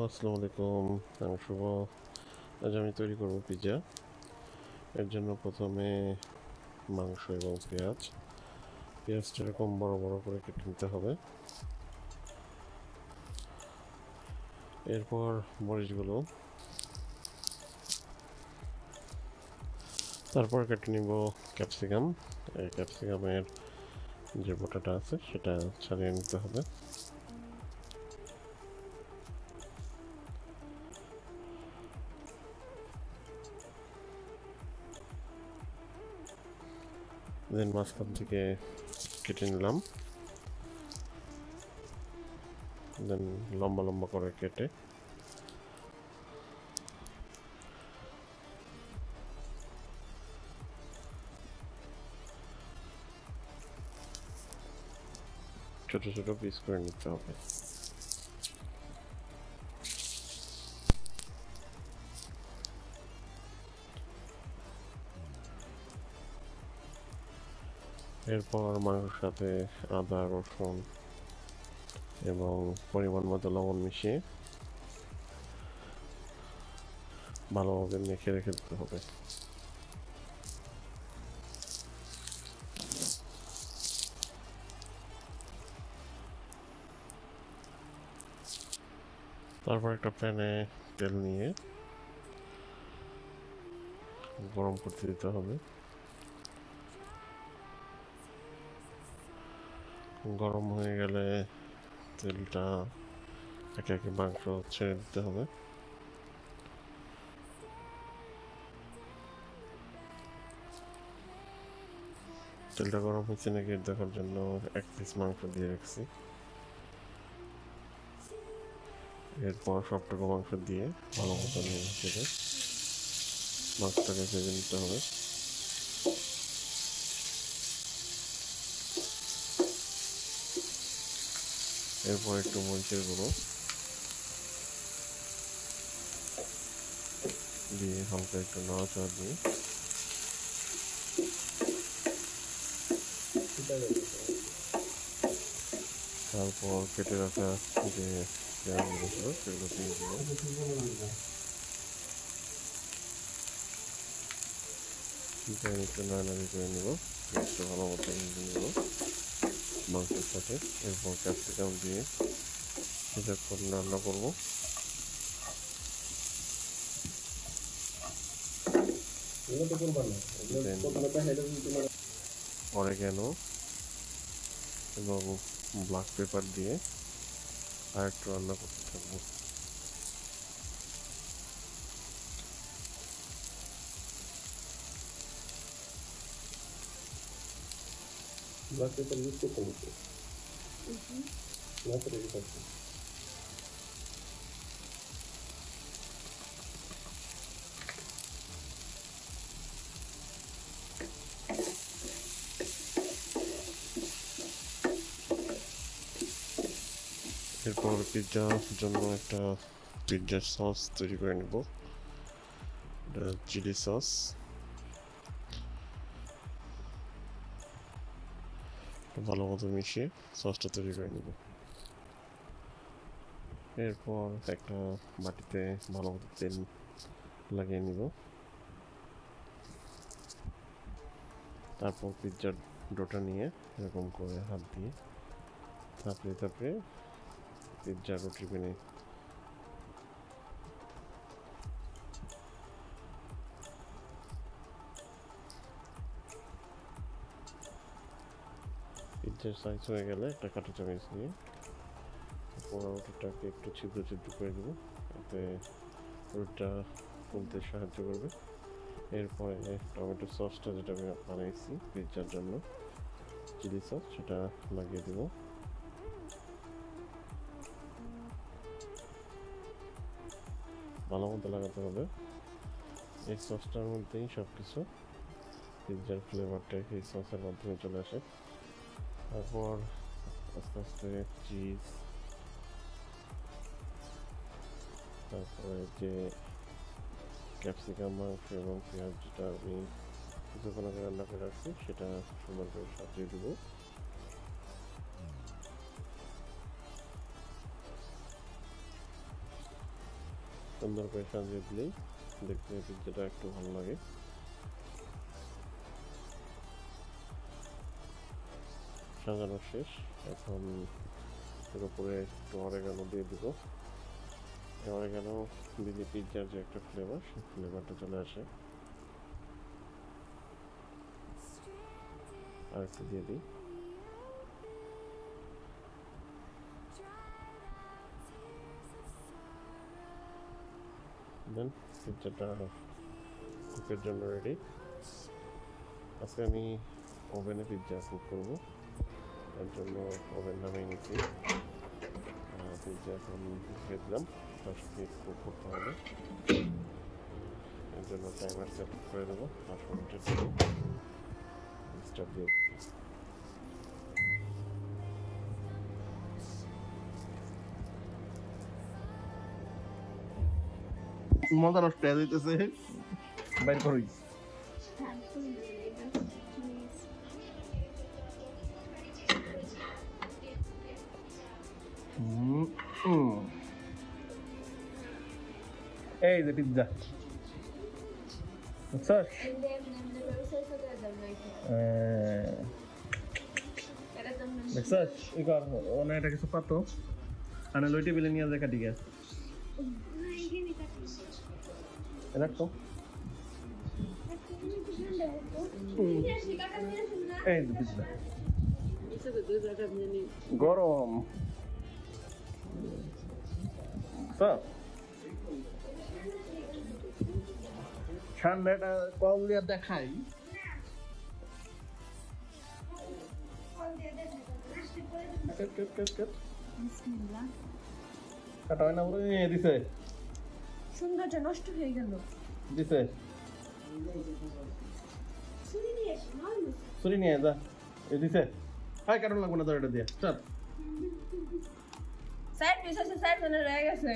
আসসালামু আলাইকুম। আমি শুভ। আজ আমি তৈরি করব পিৎজা। এর জন্য প্রথমে মাংস এবং পেঁয়াজটা এরকম বড় বড় করে কেটে নিতে হবে। এরপর মরিচগুলো, তারপর কেটে নিব ক্যাপসিকাম। এই ক্যাপসিকামের যে বোটাটা আছে সেটা ছাড়িয়ে নিতে হবে। দেন মাঝখান থেকে কেটে নিলাম। দেন লম্বা লম্বা করে কেটে ছোট ছোট পিস করে নিতে হবে। এরপর মাংসের সাথে আদা, রসুন এবং পরিমাণ মতো লবণ মিশিয়ে ভালোভাবে মেখে রেখে দিতে হবে। তারপর একটা প্যানে তেল নিয়ে গরম করতে দিতে হবে। গরম হয়ে গেলে তেলটা একে একে মাংস ছেড়ে দিতে হবে। তেলটা গরম হচ্ছে নাকি দেখার জন্য এক পিস মাংস দিয়ে রাখছি। এরপর সবটুকু মাংস দিয়ে ভালো মতো নিয়ে হিসেবে মাংসটাকে ভেজে নিতে হবে। এরপর একটু মরিচের গুঁড়ো দিয়ে হালকা একটু নাড়াচাড়া দিয়ে তারপর কেটে রাখা যে পেঁয়াজগুলো ছিল সেগুলো দিয়ে দিব। একটু নাড়ানাড়ি করে নেব, একটু ভালো মতো ভেজে নেব মাংসের সাথে। এরপর ক্যাপসিকাম দিয়ে কিছুক্ষণ রান্না করবো। অরিগ্যানো এবং ব্ল্যাক পেপার দিয়ে আর একটু রান্না করতে থাকবো। ব্ল্যাক পেপার ইউজ করতে হচ্ছে না করে দিতে। এরপর পিৎজার জন্য একটা পিৎজার সস তৈরি করে নেব। এটা চিলি সস। ভালো মতো মিশিয়ে সসটা তৈরি করে নেব। এরপর একটা বাটিতে ভালো মতো তেল লাগিয়ে নিব। তারপর পিৎজার ডোটা নিয়ে এরকম করে হাত দিয়ে থাপড়ে থাপড়ে পিৎজা রুটি বেনে পিৎজার সাইজ হয়ে গেলে একটা কাঁটা চামচ নিয়ে পোড়া রুটিটাকে একটু ছিদ্র ছিদ্র করে দেবো, এতে রুটিটা ফুলতে সাহায্য করবে। এরপরে টমেটো সসটা যেটা আমি বানিয়েছি পিৎজার জন্য, চিলি সস, সেটা লাগিয়ে দেবো। ভালো মতো লাগাতে হবে। এই সসটার মধ্যেই সব কিছু, পিৎজার ফ্লেভারটা এই সসের মাধ্যমে চলে আসে। তারপর আস্তে আস্তে চিজ, তারপরে যে ক্যাপসিকাম, মাংস এবং পেঁয়াজ যেটা আমি কিছুক্ষণ আগে রান্না করে রাখছি সেটা সুন্দর করে সাজিয়ে দেবো। সুন্দর করে সাজিয়ে দিলেই দেখতে পিৎজাটা একটু ভালো লাগে। সাজানো শেষ, এখন এর উপরে একটু অরেগানো দিয়ে দিব। অরেগানো দিলে পিৎজার যে একটা ফ্লেভার, সেই ফ্লেভারটা চলে আসে। আর একটু দিয়ে দিই। দেন পিৎজাটা কুকের জন্য রেডি। আজকে আমি ওভেনে পিৎজা কুক করবো, তার জন্য ওভেন নামিয়ে নিচ্ছি। পিৎজা এখন দিয়ে দিলাম, 10 মিনিট কুক করতে হবে। এর জন্য টাইমার সেট করে দেবো 10 মিনিটের জন্য। স্টার্ট দিয়ে মজা নষ্ট হয়ে যাইতেছে, বাইর করই। এই যে পিৎজা বুঝছস? দেখছস? ই কর, ওনা এটা কিছু পাতো আনে লই টেবিলে নিয়ে যায় কাটি গ্যাস রাখতো। এই যে পিৎজা গরম ঠান্ডাটা কল দিয়ে দেখাই। কাটা হয় না বলে দিছে, সুন্দরটা নষ্ট হয়ে গেল। দিছে ছুরি নিয়ে যা, এই দিছে। হাই কারণ লাগবে না তোর এটা দিয়ে, চল। সাইড পিস আছে, সাইড মানে রয়ে গেছে।